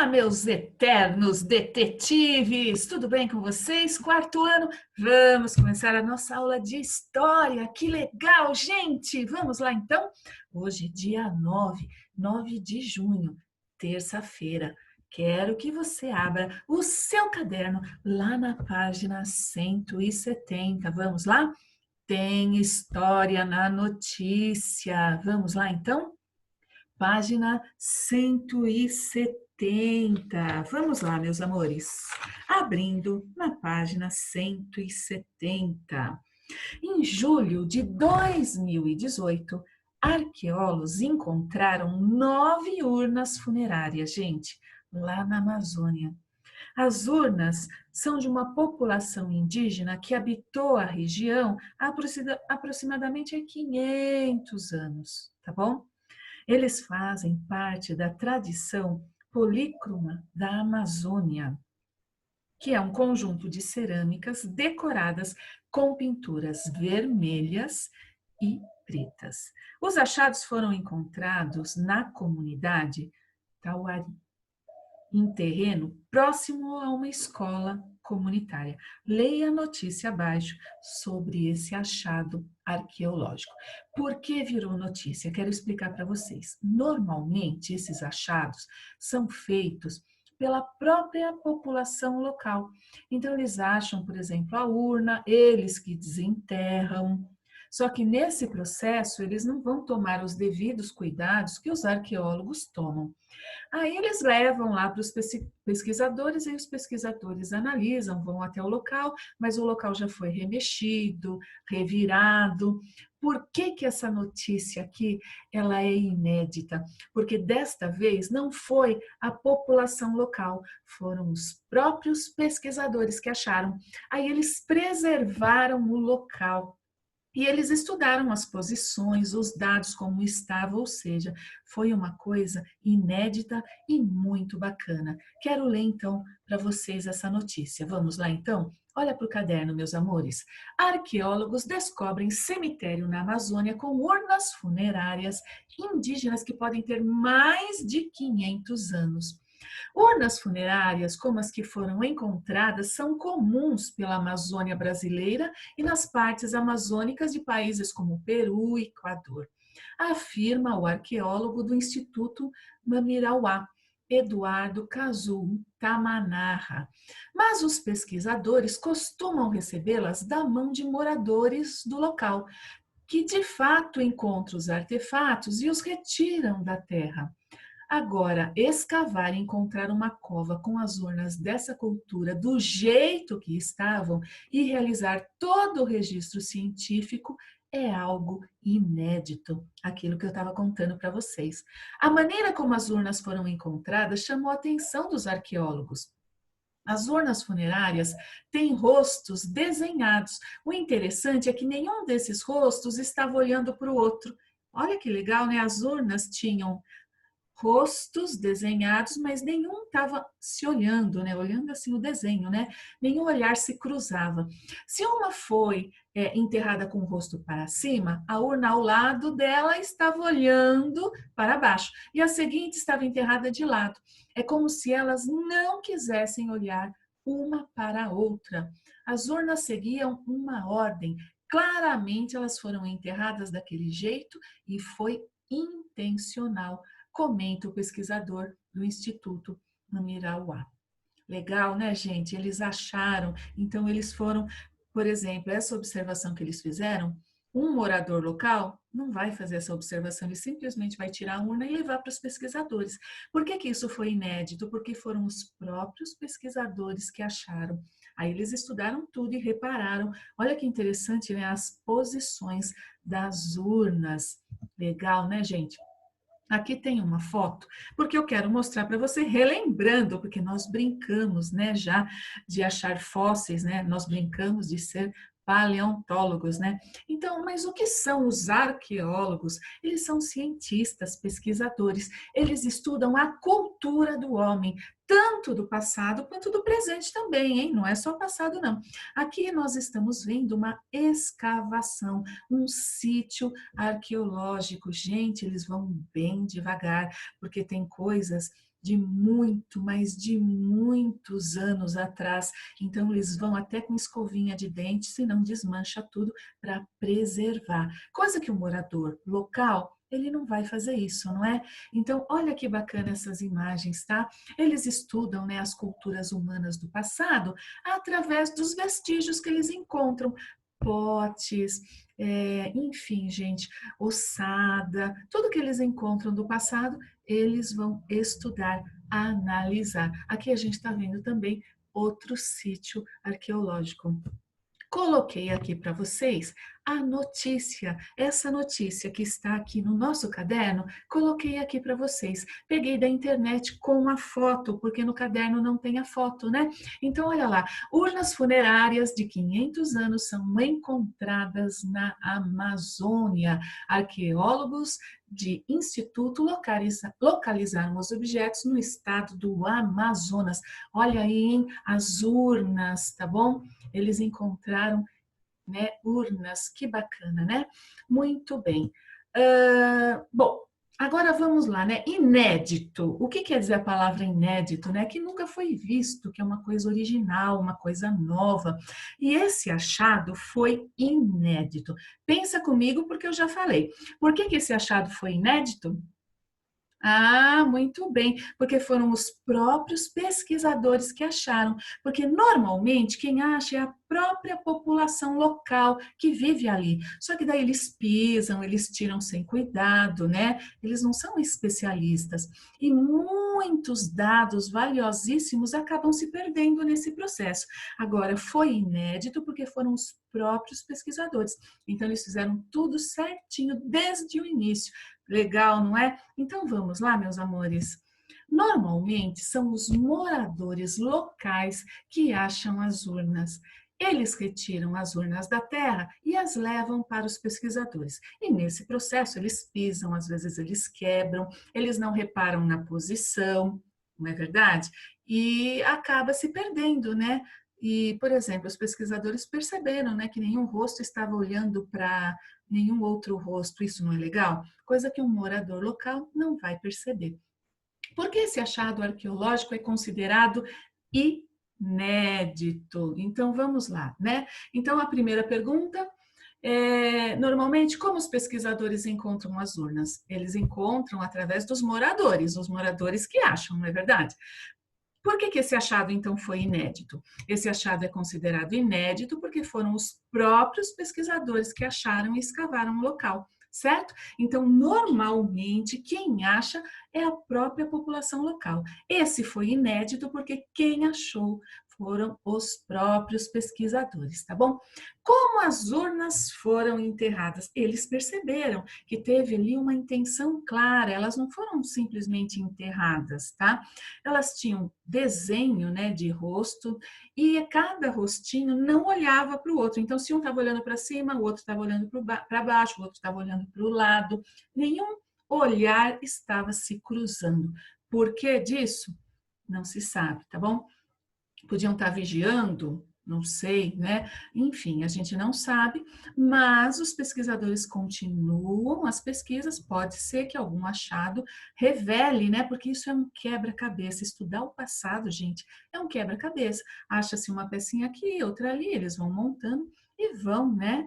meus eternos detetives! Tudo bem com vocês? Quarto ano, vamos começar a nossa aula de história. Que legal, gente! Vamos lá, então? Hoje é dia 9 de junho, terça-feira. Quero que você abra o seu caderno lá na página 170. Vamos lá? Tem história na notícia. Vamos lá, então? Página 170. Vamos lá, meus amores. Abrindo na página 170. Em julho de 2018, arqueólogos encontraram 9 urnas funerárias, gente, lá na Amazônia. As urnas são de uma população indígena que habitou a região há aproximadamente 500 anos, tá bom? Eles fazem parte da tradição polícroma da Amazônia, que é um conjunto de cerâmicas decoradas com pinturas vermelhas e pretas. Os achados foram encontrados na comunidade Tauari, em terreno próximo a uma escola comunitária. Leia a notícia abaixo sobre esse achado arqueológico. Por que virou notícia? Quero explicar para vocês. Normalmente, esses achados são feitos pela própria população local. Então, eles acham, por exemplo, a urna, eles que desenterram. Só que nesse processo, eles não vão tomar os devidos cuidados que os arqueólogos tomam. Aí eles levam lá para os pesquisadores e os pesquisadores analisam, vão até o local, mas o local já foi remexido, revirado. Por que que essa notícia aqui ela é inédita? Porque desta vez não foi a população local, foram os próprios pesquisadores que acharam. Aí eles preservaram o local. E eles estudaram as posições, os dados como estava, ou seja, foi uma coisa inédita e muito bacana. Quero ler então para vocês essa notícia. Vamos lá então? Olha para o caderno, meus amores. Arqueólogos descobrem cemitério na Amazônia com urnas funerárias indígenas que podem ter mais de 500 anos. Urnas funerárias, como as que foram encontradas, são comuns pela Amazônia brasileira e nas partes amazônicas de países como Peru e Equador, afirma o arqueólogo do Instituto Mamirauá, Eduardo Kazu Tamanarra. Mas os pesquisadores costumam recebê-las da mão de moradores do local, que de fato encontram os artefatos e os retiram da terra. Agora, escavar e encontrar uma cova com as urnas dessa cultura do jeito que estavam e realizar todo o registro científico é algo inédito, aquilo que eu estava contando para vocês. A maneira como as urnas foram encontradas chamou a atenção dos arqueólogos. As urnas funerárias têm rostos desenhados. O interessante é que nenhum desses rostos estava olhando para o outro. Olha que legal, né? As urnas tinham rostos desenhados, mas nenhum estava se olhando, né? Olhando assim o desenho, né? Nenhum olhar se cruzava. Se uma foi enterrada com o rosto para cima, a urna ao lado dela estava olhando para baixo e a seguinte estava enterrada de lado. É como se elas não quisessem olhar uma para a outra. As urnas seguiam uma ordem. Claramente elas foram enterradas daquele jeito e foi intencional, comenta o pesquisador do Instituto Mamirauá. Legal, né, gente? Eles acharam, então eles foram, por exemplo, essa observação que eles fizeram, um morador local não vai fazer essa observação, ele simplesmente vai tirar a urna e levar para os pesquisadores. Por que que isso foi inédito? Porque foram os próprios pesquisadores que acharam. Aí eles estudaram tudo e repararam, olha que interessante, né? As posições das urnas. Legal, né, gente? Aqui tem uma foto, porque eu quero mostrar para você, relembrando, porque nós brincamos, né, já de achar fósseis, né, nós brincamos de ser paleontólogos, né? Então, mas o que são os arqueólogos? Eles são cientistas, pesquisadores, eles estudam a cultura do homem, tanto do passado quanto do presente também, hein? Não é só passado, não. Aqui nós estamos vendo uma escavação, um sítio arqueológico. Gente, eles vão bem devagar, porque tem coisas de muito, mas de muitos anos atrás. Então, eles vão até com escovinha de dente, senão desmancha tudo para preservar. Coisa que o morador local ele não vai fazer isso, não é? Então, olha que bacana essas imagens, tá? Eles estudam, né, as culturas humanas do passado através dos vestígios que eles encontram, potes, enfim, gente, ossada, tudo que eles encontram do passado, eles vão estudar, analisar. Aqui a gente está vendo também outro sítio arqueológico. Coloquei aqui para vocês a notícia, essa notícia que está aqui no nosso caderno, coloquei aqui para vocês. Peguei da internet com a foto, porque no caderno não tem a foto, né? Então, olha lá, urnas funerárias de 500 anos são encontradas na Amazônia. Arqueólogos de Instituto localizaram os objetos no estado do Amazonas. Olha aí, hein? As urnas, tá bom? Eles encontraram, né, urnas, que bacana, né? Muito bem. Bom, agora vamos lá, né? Inédito. O que quer dizer a palavra inédito, né? Que nunca foi visto, que é uma coisa original, uma coisa nova. E esse achado foi inédito. Pensa comigo, porque eu já falei. Por que esse achado foi inédito? Ah, muito bem, porque foram os próprios pesquisadores que acharam, porque normalmente quem acha é a própria população local que vive ali. Só que daí eles pisam, eles tiram sem cuidado, né? Eles não são especialistas e muitos dados valiosíssimos acabam se perdendo nesse processo. Agora, foi inédito porque foram os próprios pesquisadores. Então, eles fizeram tudo certinho desde o início. Legal, não é? Então vamos lá, meus amores. Normalmente são os moradores locais que acham as urnas. Eles retiram as urnas da terra e as levam para os pesquisadores. E nesse processo eles pisam, às vezes eles quebram, eles não reparam na posição, não é verdade? E acaba se perdendo, né? E, por exemplo, os pesquisadores perceberam, né, que nenhum rosto estava olhando para nenhum outro rosto. Isso não é legal? Coisa que um morador local não vai perceber. Por que esse achado arqueológico é considerado inédito? Então vamos lá, né? Então a primeira pergunta é, normalmente, como os pesquisadores encontram as urnas? Eles encontram através dos moradores, os moradores que acham, não é verdade? Por que esse achado, então, foi inédito? Esse achado é considerado inédito porque foram os próprios pesquisadores que acharam e escavaram o local, certo? Então, normalmente, quem acha é a própria população local. Esse foi inédito porque quem achou foram os próprios pesquisadores, tá bom? Como as urnas foram enterradas? Eles perceberam que teve ali uma intenção clara, elas não foram simplesmente enterradas, tá? Elas tinham desenho, né, de rosto e cada rostinho não olhava para o outro. Então, se um estava olhando para cima, o outro estava olhando para baixo, o outro estava olhando para o lado. Nenhum olhar estava se cruzando. Por que disso? Não se sabe, tá bom? Podiam estar vigiando, não sei, né? Enfim, a gente não sabe, mas os pesquisadores continuam as pesquisas, pode ser que algum achado revele, né? Porque isso é um quebra-cabeça. Estudar o passado, gente, é um quebra-cabeça. Acha-se uma pecinha aqui, outra ali, eles vão montando e vão, né,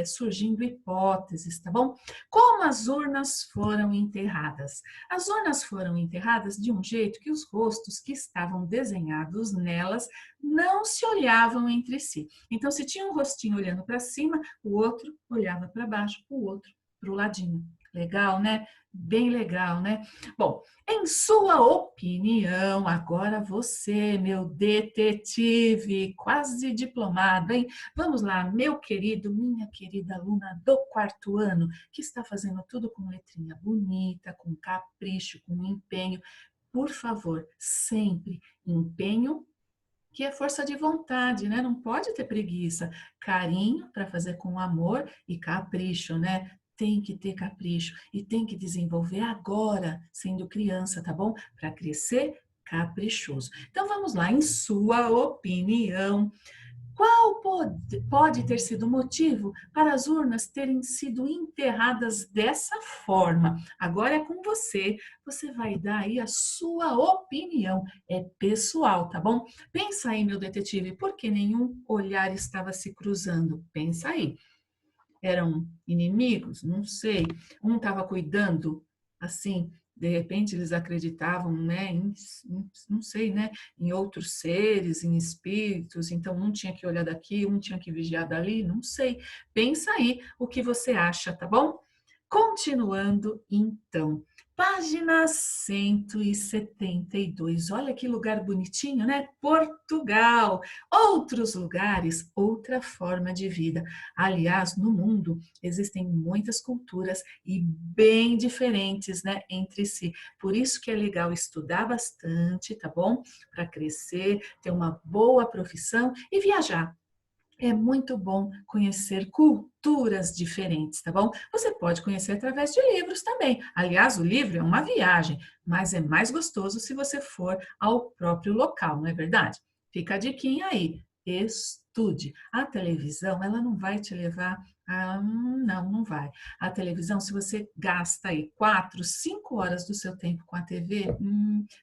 surgindo hipóteses, tá bom? Como as urnas foram enterradas? As urnas foram enterradas de um jeito que os rostos que estavam desenhados nelas não se olhavam entre si. Então, se tinha um rostinho olhando para cima, o outro olhava para baixo, o outro para o ladinho. Legal, né? Bem legal, né? Bom, em sua opinião, agora você, meu detetive, quase diplomado, hein? Vamos lá, meu querido, minha querida aluna do quarto ano, que está fazendo tudo com letrinha bonita, com capricho, com empenho. Por favor, sempre empenho, que é força de vontade, né? Não pode ter preguiça. Carinho para fazer com amor e capricho, né? Tem que ter capricho e tem que desenvolver agora, sendo criança, tá bom? Para crescer caprichoso. Então vamos lá, em sua opinião, qual pode ter sido o motivo para as urnas terem sido enterradas dessa forma? Agora é com você, você vai dar aí a sua opinião, é pessoal, tá bom? Pensa aí, meu detetive, por que nenhum olhar estava se cruzando? Pensa aí. Eram inimigos? Não sei. Um estava cuidando, assim, de repente eles acreditavam, né, não sei, né, em outros seres, em espíritos, então um tinha que olhar daqui, um tinha que vigiar dali, não sei. Pensa aí o que você acha, tá bom? Continuando, então, página 172. Olha que lugar bonitinho, né? Portugal. Outros lugares, outra forma de vida. Aliás, no mundo existem muitas culturas e bem diferentes, né, entre si. Por isso que é legal estudar bastante, tá bom? Para crescer, ter uma boa profissão e viajar. É muito bom conhecer culturas diferentes, tá bom? Você pode conhecer através de livros também. Aliás, o livro é uma viagem, mas é mais gostoso se você for ao próprio local, não é verdade? Fica a diquinha aí. Estude. A televisão, ela não vai te levar a... não vai. A televisão, se você gasta aí 4, 5 horas do seu tempo com a TV,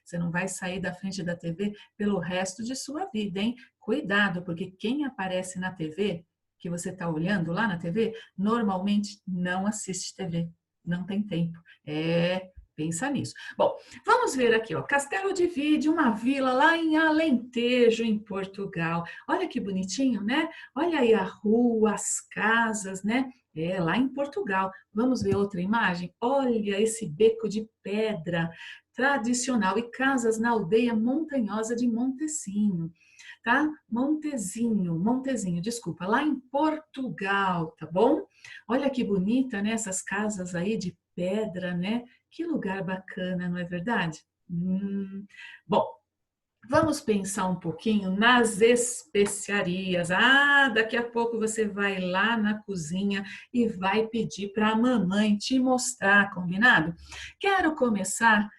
você não vai sair da frente da TV pelo resto de sua vida, hein? Cuidado, porque quem aparece na TV, que você está olhando lá na TV, normalmente não assiste TV, não tem tempo. Pensa nisso. Bom, vamos ver aqui, ó, Castelo de Vide, uma vila lá em Alentejo, em Portugal. Olha que bonitinho, né? Olha aí a rua, as casas, né? É, lá em Portugal. Vamos ver outra imagem? Olha esse beco de pedra tradicional e casas na aldeia montanhosa de Montecinho, tá? Montezinho, desculpa, lá em Portugal, tá bom? Olha que bonita, né? Essas casas aí de pedra, né? Que lugar bacana, não é verdade? Bom, vamos pensar um pouquinho nas especiarias. Ah, daqui a pouco você vai lá na cozinha e vai pedir para a mamãe te mostrar, combinado? Quero começar.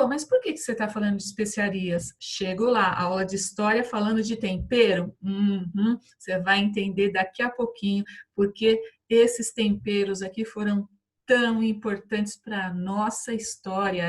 Mas por que você está falando de especiarias? Chego lá, aula de história falando de tempero. Você vai entender daqui a pouquinho, porque esses temperos aqui foram tão importantes para a nossa história.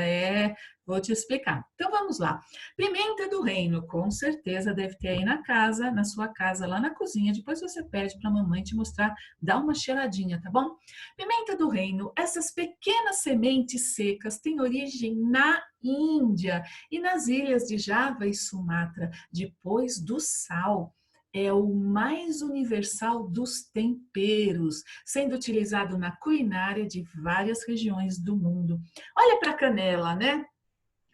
Vou te explicar. Então vamos lá. Pimenta do reino, com certeza deve ter aí na casa, na sua casa, lá na cozinha. Depois você pede para a mamãe te mostrar, dá uma cheiradinha, tá bom? Pimenta do reino, essas pequenas sementes secas têm origem na Índia e nas ilhas de Java e Sumatra, depois do sal. É o mais universal dos temperos, sendo utilizado na culinária de várias regiões do mundo. Olha para a canela, né?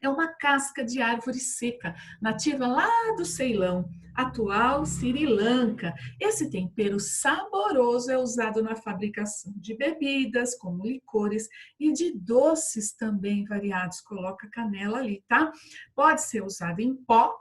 É uma casca de árvore seca, nativa lá do Ceilão, atual Sri Lanka. Esse tempero saboroso é usado na fabricação de bebidas, como licores, e de doces também variados. Coloca canela ali, tá? Pode ser usado em pó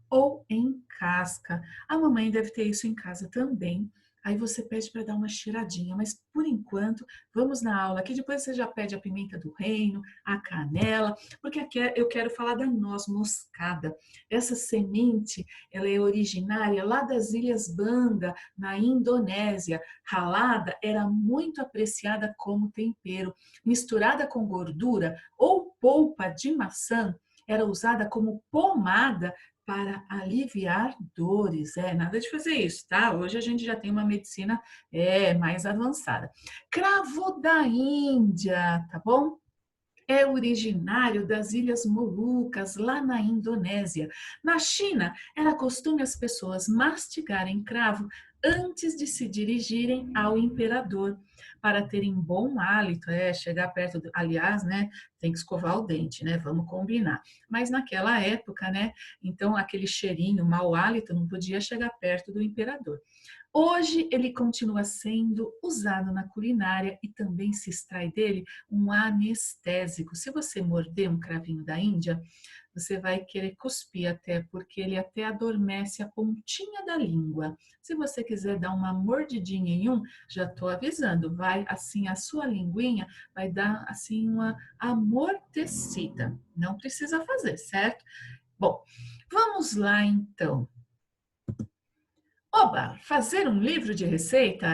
ou em casca. A mamãe deve ter isso em casa também. Aí você pede para dar uma cheiradinha, mas por enquanto, vamos na aula aqui. Depois você já pede a pimenta do reino, a canela, porque aqui eu quero falar da noz moscada. Essa semente, ela é originária lá das Ilhas Banda, na Indonésia. Ralada era muito apreciada como tempero. Misturada com gordura ou polpa de maçã, era usada como pomada para aliviar dores. Nada de fazer isso, tá? Hoje a gente já tem uma medicina mais avançada. Cravo da Índia, tá bom? É originário das Ilhas Molucas, lá na Indonésia. Na China, era costume as pessoas mastigarem cravo antes de se dirigirem ao imperador, para terem bom hálito, chegar perto, aliás, né, tem que escovar o dente, né, vamos combinar. Mas naquela época, né, então aquele cheirinho, mau hálito, não podia chegar perto do imperador. Hoje ele continua sendo usado na culinária e também se extrai dele um anestésico. Se você morder um cravinho da Índia, você vai querer cuspir até, porque ele até adormece a pontinha da língua. Se você quiser dar uma mordidinha em um, já estou avisando, vai assim, a sua linguinha vai dar assim uma amortecida. Não precisa fazer, certo? Bom, vamos lá então. Oba, fazer um livro de receita?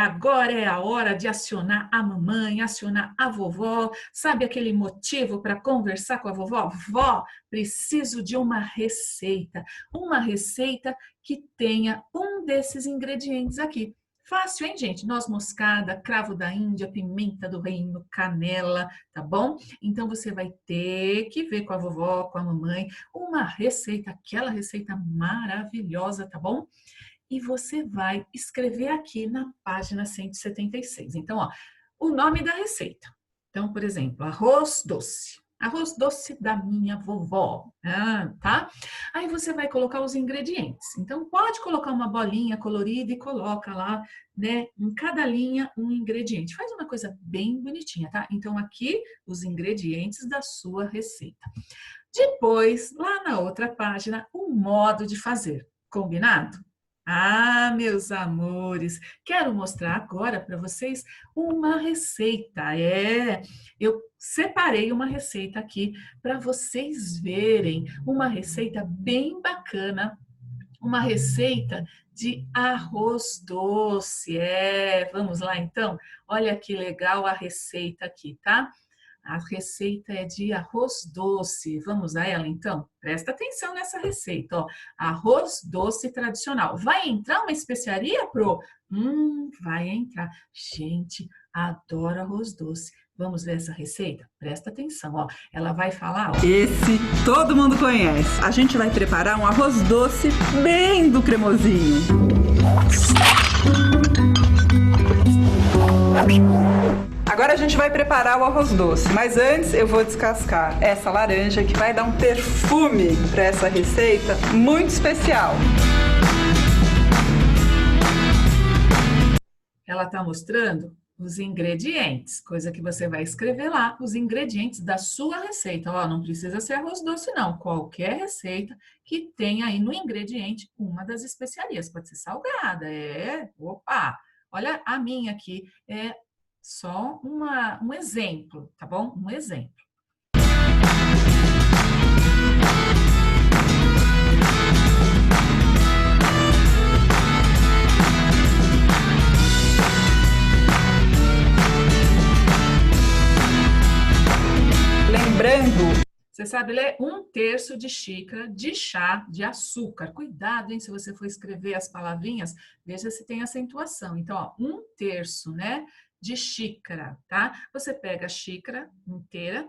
Agora é a hora de acionar a mamãe, acionar a vovó. Sabe aquele motivo para conversar com a vovó? Vó, preciso de uma receita. Uma receita que tenha um desses ingredientes aqui. Fácil, hein, gente? Noz moscada, cravo da Índia, pimenta do reino, canela, tá bom? Então, você vai ter que ver com a vovó, com a mamãe, uma receita, aquela receita maravilhosa, tá bom? E você vai escrever aqui na página 176. Então, ó, o nome da receita. Então, por exemplo, arroz doce. Arroz doce da minha vovó, tá? Aí você vai colocar os ingredientes. Então, pode colocar uma bolinha colorida e coloca lá, né, em cada linha um ingrediente. Faz uma coisa bem bonitinha, tá? Então, aqui, os ingredientes da sua receita. Depois, lá na outra página, o modo de fazer. Combinado? Ah, meus amores, quero mostrar agora para vocês uma receita. Eu separei uma receita aqui para vocês verem, uma receita bem bacana, uma receita de arroz doce. Vamos lá então? Olha que legal a receita aqui, tá? A receita é de arroz doce. Vamos a ela, então? Presta atenção nessa receita, ó. Arroz doce tradicional. Vai entrar uma especiaria, Pro? Vai entrar. Gente, adoro arroz doce. Vamos ver essa receita? Presta atenção, ó. Ela vai falar, ó. Esse todo mundo conhece. A gente vai preparar um arroz doce bem do cremosinho. Agora a gente vai preparar o arroz doce, mas antes eu vou descascar essa laranja que vai dar um perfume para essa receita muito especial. Ela está mostrando os ingredientes, coisa que você vai escrever lá, os ingredientes da sua receita. Ó, não precisa ser arroz doce não, qualquer receita que tenha aí no ingrediente uma das especiarias, pode ser salgada, opa, olha a minha aqui, é só um exemplo, tá bom? Um exemplo. Lembrando, você sabe ler 1/3 de xícara de chá de açúcar. Cuidado, hein? Se você for escrever as palavrinhas, veja se tem acentuação. Então, ó, 1/3, né? De xícara, tá? Você pega a xícara inteira,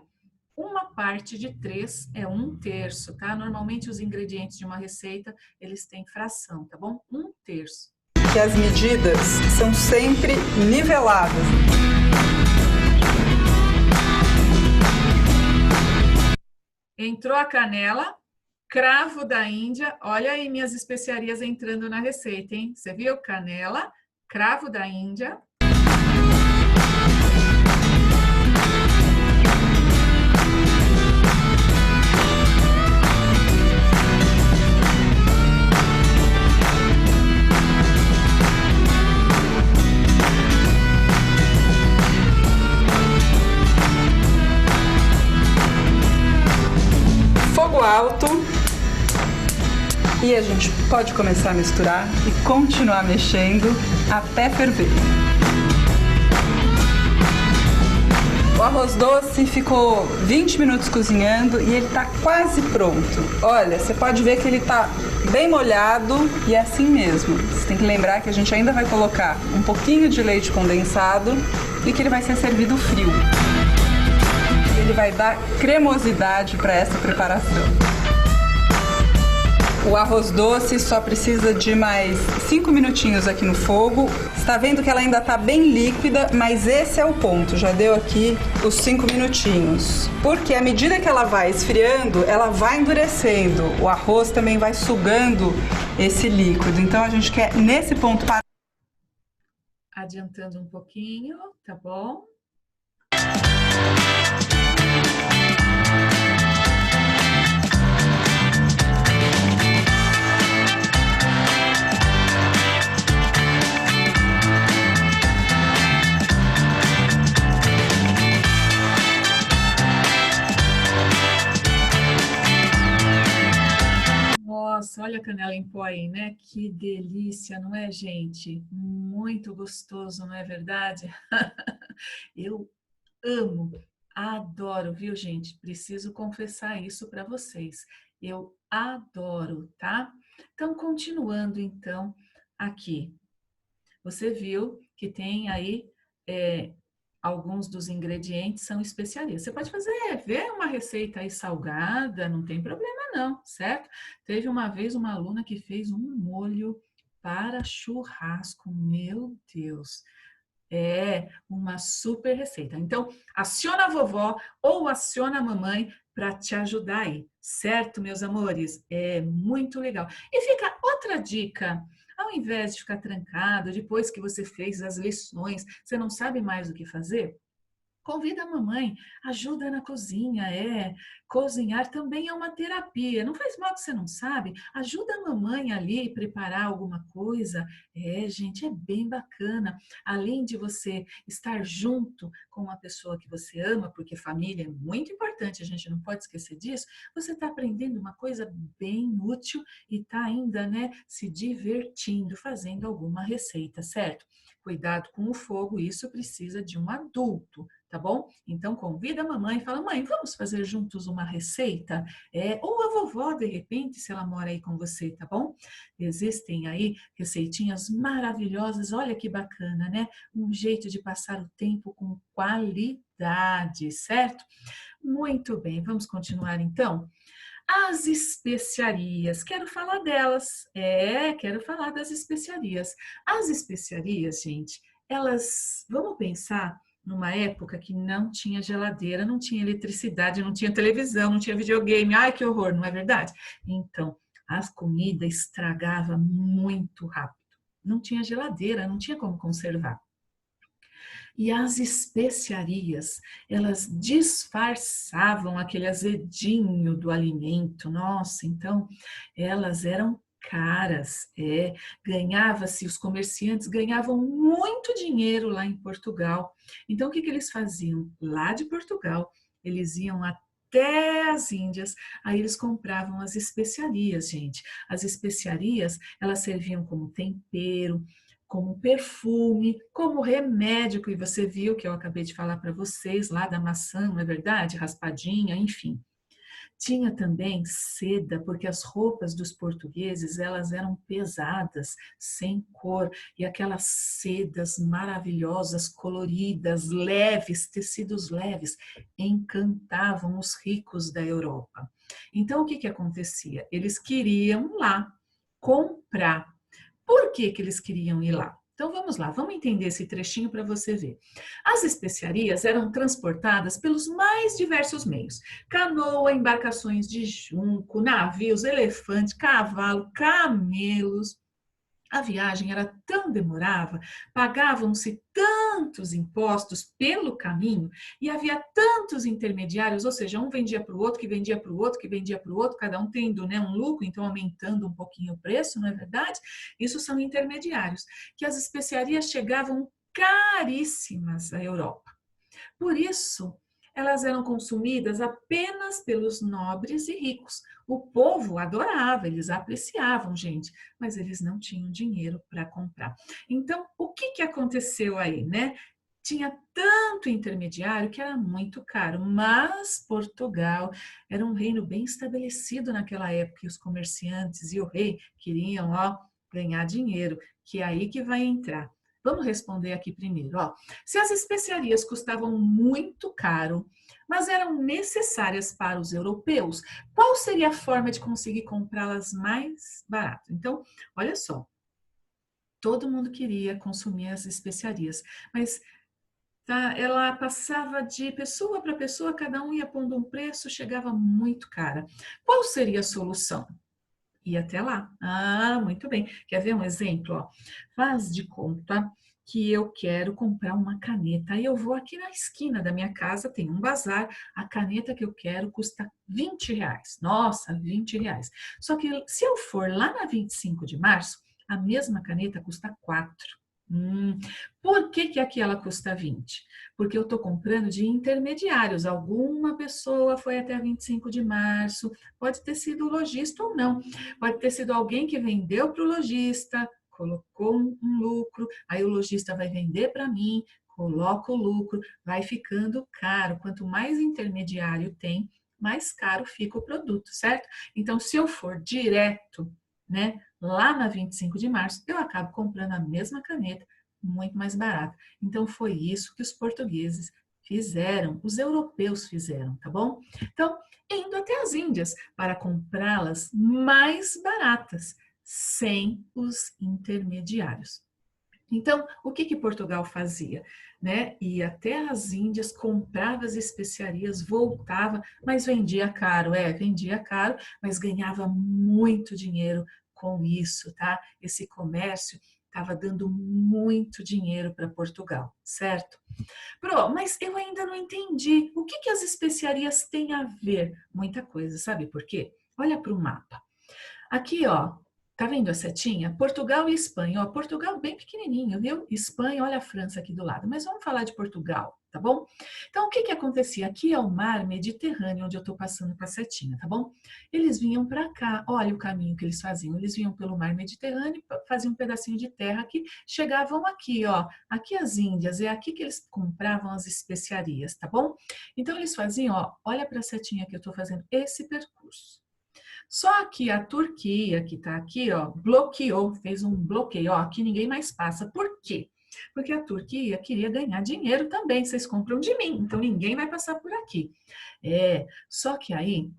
uma parte de 3 é 1/3, tá? Normalmente os ingredientes de uma receita, eles têm fração, tá bom? 1/3. que as medidas são sempre niveladas. Entrou a canela, cravo da Índia, olha aí minhas especiarias entrando na receita, hein? Você viu? Canela, cravo da Índia. Fogo alto. E a gente pode começar a misturar e continuar mexendo até ferver. O arroz doce ficou 20 minutos cozinhando e ele tá quase pronto. Olha, você pode ver que ele tá bem molhado e é assim mesmo. Você tem que lembrar que a gente ainda vai colocar um pouquinho de leite condensado e que ele vai ser servido frio. Ele vai dar cremosidade para essa preparação. O arroz doce só precisa de mais 5 minutinhos aqui no fogo. Está vendo que ela ainda está bem líquida, mas esse é o ponto. Já deu aqui os 5 minutinhos. Porque à medida que ela vai esfriando, ela vai endurecendo. O arroz também vai sugando esse líquido. Então a gente quer nesse ponto parar. Adiantando um pouquinho, tá bom? Nossa, olha a canela em pó aí, né? Que delícia, não é, gente? Muito gostoso, não é verdade? Eu amo, adoro, viu, gente? Preciso confessar isso para vocês. Eu adoro, tá? Então, continuando então aqui. Você viu que tem aí alguns dos ingredientes são especiarias. Você pode fazer, ver uma receita aí salgada, não tem problema não, certo? Teve uma vez uma aluna que fez um molho para churrasco, meu Deus. É uma super receita. Então, aciona a vovó ou aciona a mamãe para te ajudar aí, certo, meus amores? É muito legal. E fica outra dica. Ao invés de ficar trancado, depois que você fez as lições, você não sabe mais o que fazer? Convida a mamãe, ajuda na cozinha, cozinhar também é uma terapia. Não faz mal que você não sabe, ajuda a mamãe ali a preparar alguma coisa. Gente, é bem bacana. Além de você estar junto com uma pessoa que você ama, porque família é muito importante, a gente não pode esquecer disso, você está aprendendo uma coisa bem útil e está ainda, né, se divertindo, fazendo alguma receita, certo? Cuidado com o fogo, isso precisa de um adulto, tá bom? Então convida a mamãe e fala: mãe, vamos fazer juntos uma receita? Ou a vovó, de repente, se ela mora aí com você, tá bom? Existem aí receitinhas maravilhosas, olha que bacana, né? Um jeito de passar o tempo com qualidade, certo? Muito bem, vamos continuar então? As especiarias, quero falar delas. Quero falar das especiarias. As especiarias, gente, elas, vamos pensar numa época que não tinha geladeira, não tinha eletricidade, não tinha televisão, não tinha videogame. Ai, que horror, não é verdade? Então, as comidas estragava muito rápido. Não tinha geladeira, não tinha como conservar. E as especiarias, elas disfarçavam aquele azedinho do alimento. Nossa, então elas eram caras, ganhava-se, os comerciantes ganhavam muito dinheiro lá em Portugal. Então o que que eles faziam? Lá de Portugal, eles iam até as Índias, aí eles compravam as especiarias, gente. As especiarias, elas serviam como tempero, como perfume, como remédio, que você viu que eu acabei de falar para vocês lá da maçã, não é verdade? Raspadinha, enfim. Tinha também seda, porque as roupas dos portugueses, elas eram pesadas, sem cor, e aquelas sedas maravilhosas, coloridas, leves, tecidos leves, encantavam os ricos da Europa. Então, o que que acontecia? Eles queriam lá comprar. Por que que eles queriam ir lá? Então vamos lá, vamos entender esse trechinho para você ver. As especiarias eram transportadas pelos mais diversos meios: canoa, embarcações de junco, navios, elefante, cavalo, camelos. A viagem era tão demorada, pagavam-se tantos impostos pelo caminho e havia tantos intermediários, ou seja, um vendia para o outro, que vendia para o outro, que vendia para o outro, cada um tendo, né, um lucro, então aumentando um pouquinho o preço, não é verdade? Isso são intermediários, que as especiarias chegavam caríssimas à Europa. Por isso, elas eram consumidas apenas pelos nobres e ricos. O povo adorava, eles apreciavam, gente, mas eles não tinham dinheiro para comprar. Então, o que que aconteceu aí, né? Tinha tanto intermediário que era muito caro, mas Portugal era um reino bem estabelecido naquela época e os comerciantes e o rei queriam, ganhar dinheiro, que é aí que vai entrar. Vamos responder aqui primeiro, Se as especiarias custavam muito caro, mas eram necessárias para os europeus, qual seria a forma de conseguir comprá-las mais barato? Então, olha só, todo mundo queria consumir as especiarias, mas ela passava de pessoa para pessoa, cada um ia pondo um preço, chegava muito cara. Qual seria a solução? E até lá. Muito bem. Quer ver um exemplo? Faz de conta que eu quero comprar uma caneta. Aí eu vou aqui na esquina da minha casa, tem um bazar, a caneta que eu quero custa R$ 20. Nossa, R$ 20. Só que se eu for lá na 25 de março, a mesma caneta custa 4. Hum, por que que aqui ela custa 20? Porque eu estou comprando de intermediários. Alguma pessoa foi até 25 de março, pode ter sido o lojista ou não. Pode ter sido alguém que vendeu para o lojista, colocou um lucro, aí o lojista vai vender para mim, coloca o lucro, vai ficando caro. Quanto mais intermediário tem, mais caro fica o produto, certo? Então, se eu for direto, né, lá na 25 de março, eu acabo comprando a mesma caneta, muito mais barata. Então, foi isso que os portugueses fizeram, os europeus fizeram, tá bom? Então, indo até as Índias para comprá-las mais baratas, sem os intermediários. Então, o que que Portugal fazia? Né? Ia até as Índias, comprava as especiarias, voltava, mas vendia caro, vendia caro, mas ganhava muito dinheiro com isso, tá? Esse comércio estava dando muito dinheiro para Portugal, certo? Pro, mas eu ainda não entendi. O que que as especiarias têm a ver? Muita coisa, sabe por quê? Olha para o mapa. Aqui, ó, tá vendo a setinha? Portugal e Espanha. Ó, Portugal bem pequenininho, viu? Espanha, olha a França aqui do lado. Mas vamos falar de Portugal, tá bom? Então, o que que acontecia? Aqui é o mar Mediterrâneo, onde eu tô passando com a setinha, tá bom? Eles vinham para cá. Olha o caminho que eles faziam. Eles vinham pelo mar Mediterrâneo, faziam um pedacinho de terra aqui, chegavam aqui, ó. Aqui as Índias, é aqui que eles compravam as especiarias, tá bom? Então, eles faziam, ó, olha para a setinha que eu tô fazendo esse percurso. Só que a Turquia, que está aqui, ó, bloqueou, fez um bloqueio. Ó, aqui ninguém mais passa. Por quê? Porque a Turquia queria ganhar dinheiro também. Vocês compram de mim, então ninguém vai passar por aqui. Só que aí,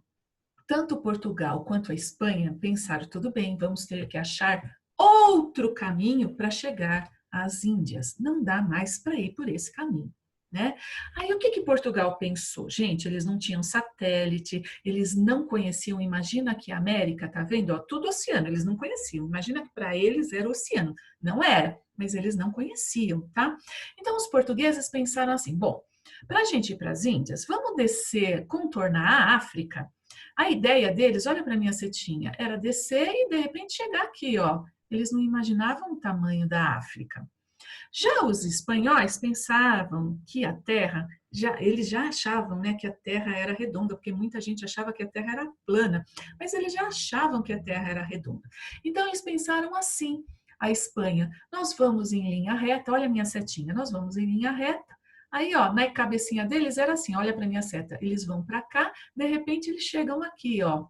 tanto Portugal quanto a Espanha pensaram, tudo bem, vamos ter que achar outro caminho para chegar às Índias. Não dá mais para ir por esse caminho. Né? Aí o que que Portugal pensou? Gente, eles não tinham satélite, eles não conheciam, imagina que a América, tá vendo? Ó, tudo oceano, eles não conheciam. Imagina que para eles era oceano. Não era, mas eles não conheciam, tá? Então os portugueses pensaram assim, bom, para a gente ir para as Índias, vamos descer, contornar a África. A ideia deles, olha para minha setinha, era descer e de repente chegar aqui, ó. Eles não imaginavam o tamanho da África. Já os espanhóis pensavam que a Terra, eles já achavam, né, que a Terra era redonda, porque muita gente achava que a Terra era plana, mas eles já achavam que a Terra era redonda. Então eles pensaram assim, a Espanha, nós vamos em linha reta, olha a minha setinha, nós vamos em linha reta. Aí, ó, na cabecinha deles era assim, olha para minha seta, eles vão para cá, de repente eles chegam aqui, ó,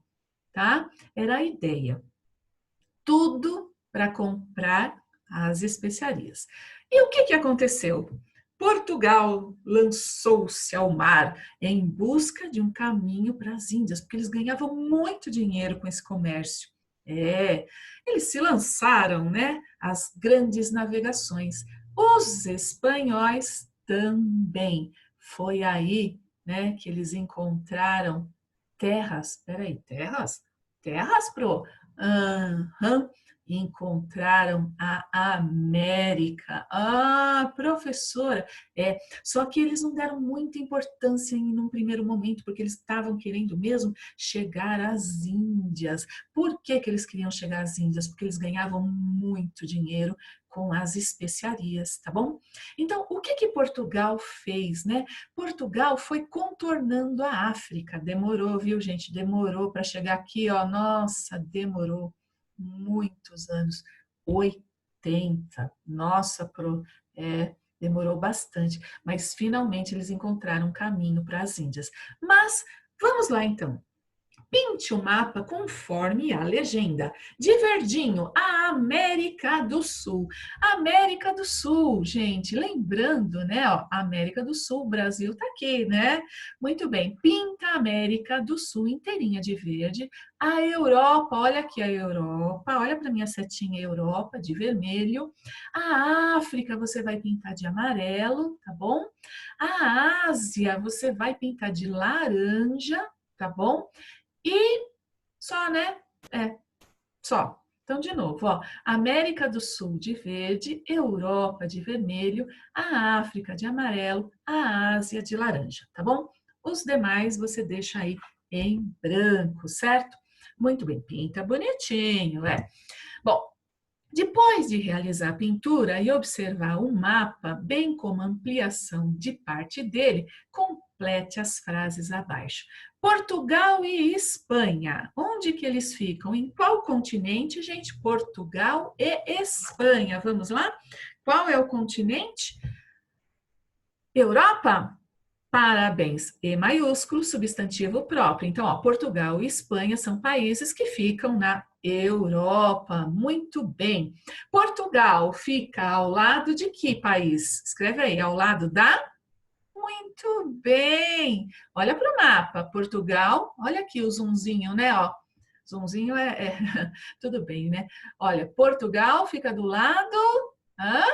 tá? Era a ideia. Tudo para comprar as especiarias. E o que que aconteceu? Portugal lançou-se ao mar em busca de um caminho para as Índias, porque eles ganhavam muito dinheiro com esse comércio. Eles se lançaram, né, às grandes navegações. Os espanhóis também. Foi aí, né, que eles encontraram terras. Peraí, terras? Terras, pro? Aham. Encontraram a América. Ah, professora, só que eles não deram muita importância em um primeiro momento, porque eles estavam querendo mesmo chegar às Índias. Por que que eles queriam chegar às Índias? Porque eles ganhavam muito dinheiro com as especiarias, tá bom? Então, o que que Portugal fez, né? Portugal foi contornando a África. Demorou, viu, gente? Demorou para chegar aqui, ó. Nossa, demorou muitos anos, 80, nossa, demorou bastante, mas finalmente eles encontraram um caminho para as Índias. Mas vamos lá então. Pinte o mapa conforme a legenda. De verdinho, a América do Sul. América do Sul, gente, lembrando, né? Ó, América do Sul, o Brasil tá aqui, né? Muito bem, pinta a América do Sul inteirinha de verde. A Europa, olha aqui a Europa, olha para minha setinha Europa de vermelho. A África você vai pintar de amarelo, tá bom? A Ásia você vai pintar de laranja, tá bom? E só, né? Só. Então, de novo, ó, América do Sul de verde, Europa de vermelho, a África de amarelo, a Ásia de laranja, tá bom? Os demais você deixa aí em branco, certo? Muito bem, pinta bonitinho, Bom, Depois de realizar a pintura e observar o mapa, bem como a ampliação de parte dele, complete as frases abaixo. Portugal e Espanha. Onde que eles ficam? Em qual continente, gente? Portugal e Espanha. Vamos lá? Qual é o continente? Europa? Parabéns. E maiúsculo, substantivo próprio. Então, ó, Portugal e Espanha são países que ficam na Europa. Muito bem. Portugal fica ao lado de que país? Escreve aí, ao lado da? Muito bem. Olha para o mapa. Portugal, olha aqui o zoomzinho, né? Ó, zoomzinho tudo bem, né? Olha, Portugal fica do lado. Hã?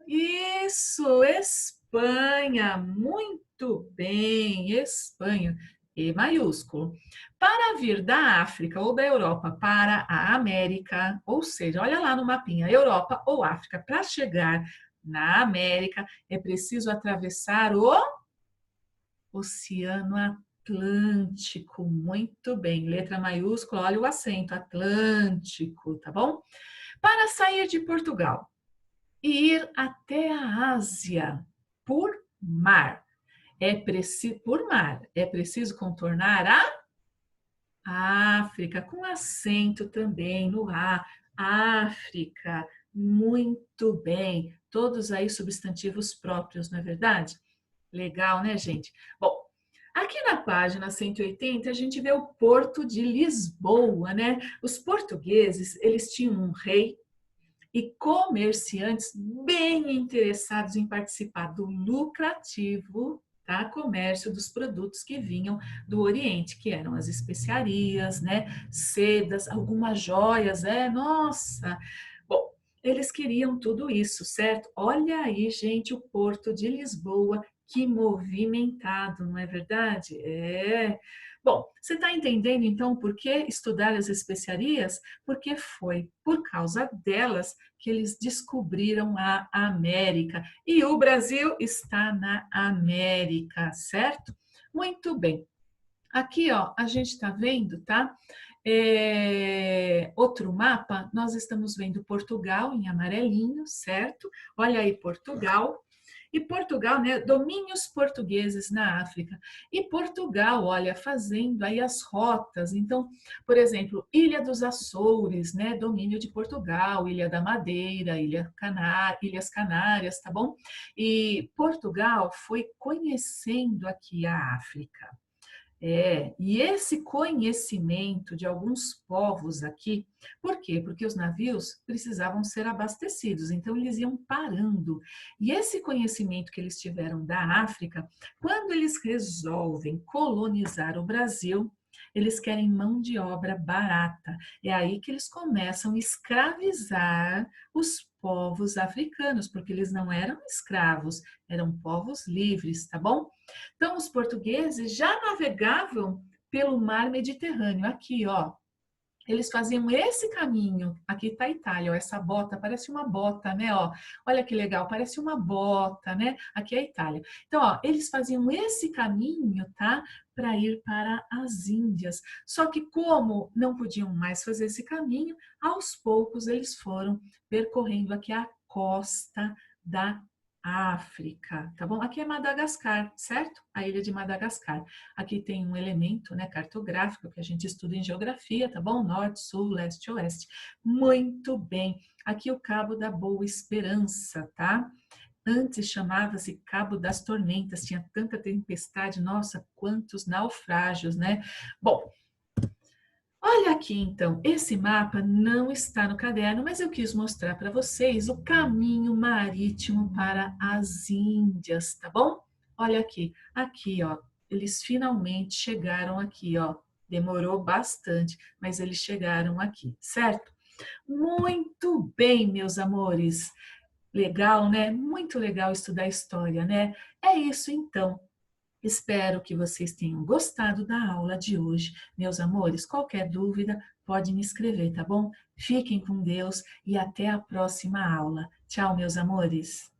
Isso, Espanha. Muito bem, Espanha. E maiúsculo. Para vir da África ou da Europa para a América, ou seja, olha lá no mapinha, Europa ou África, para chegar na América, é preciso atravessar o Oceano Atlântico. Muito bem, letra maiúscula, olha o acento, Atlântico, tá bom? Para sair de Portugal e ir até a Ásia por mar, é preciso contornar a África, com acento também no A, África, muito bem, todos aí substantivos próprios, não é verdade? Legal, né, gente? Bom, aqui na página 180 a gente vê o Porto de Lisboa, né? Os portugueses, eles tinham um rei e comerciantes bem interessados em participar do lucrativo, tá, comércio dos produtos que vinham do Oriente, que eram as especiarias, né, sedas, algumas joias, nossa. Bom, eles queriam tudo isso, certo? Olha aí, gente, o Porto de Lisboa, que movimentado, não é verdade? É. Bom, você está entendendo então por que estudar as especiarias? Porque foi por causa delas que eles descobriram a América. E o Brasil está na América, certo? Muito bem. Aqui, ó, a gente está vendo, tá? Outro mapa, nós estamos vendo Portugal em amarelinho, certo? Olha aí, Portugal. E Portugal, né, domínios portugueses na África. E Portugal, olha, fazendo aí as rotas. Então, por exemplo, Ilha dos Açores, né, domínio de Portugal, Ilha da Madeira, Ilhas Canárias, tá bom? E Portugal foi conhecendo aqui a África. E esse conhecimento de alguns povos aqui, por quê? Porque os navios precisavam ser abastecidos, então eles iam parando. E esse conhecimento que eles tiveram da África, quando eles resolvem colonizar o Brasil, eles querem mão de obra barata. É aí que eles começam a escravizar os povos africanos, porque eles não eram escravos, eram povos livres, tá bom? Então, os portugueses já navegavam pelo mar Mediterrâneo. Aqui, ó, eles faziam esse caminho. Aqui está a Itália, ó, essa bota parece uma bota, né? Ó, olha que legal, parece uma bota, né? Aqui é a Itália. Então, ó, eles faziam esse caminho, tá? Para ir para as Índias. Só que como não podiam mais fazer esse caminho, aos poucos eles foram percorrendo aqui a costa da África, tá bom? Aqui é Madagascar, certo? A ilha de Madagascar. Aqui tem um elemento, né, cartográfico que a gente estuda em geografia, tá bom? Norte, sul, leste, oeste. Muito bem. Aqui o Cabo da Boa Esperança, tá? Antes chamava-se Cabo das Tormentas, tinha tanta tempestade, nossa, quantos naufrágios, né? Bom, olha aqui então, esse mapa não está no caderno, mas eu quis mostrar para vocês o caminho marítimo para as Índias, tá bom? Olha aqui ó, eles finalmente chegaram aqui, ó, demorou bastante, mas eles chegaram aqui, certo? Muito bem, meus amores, legal, né? Muito legal estudar história, né? É isso então. Espero que vocês tenham gostado da aula de hoje. Meus amores, qualquer dúvida, pode me escrever, tá bom? Fiquem com Deus e até a próxima aula. Tchau, meus amores!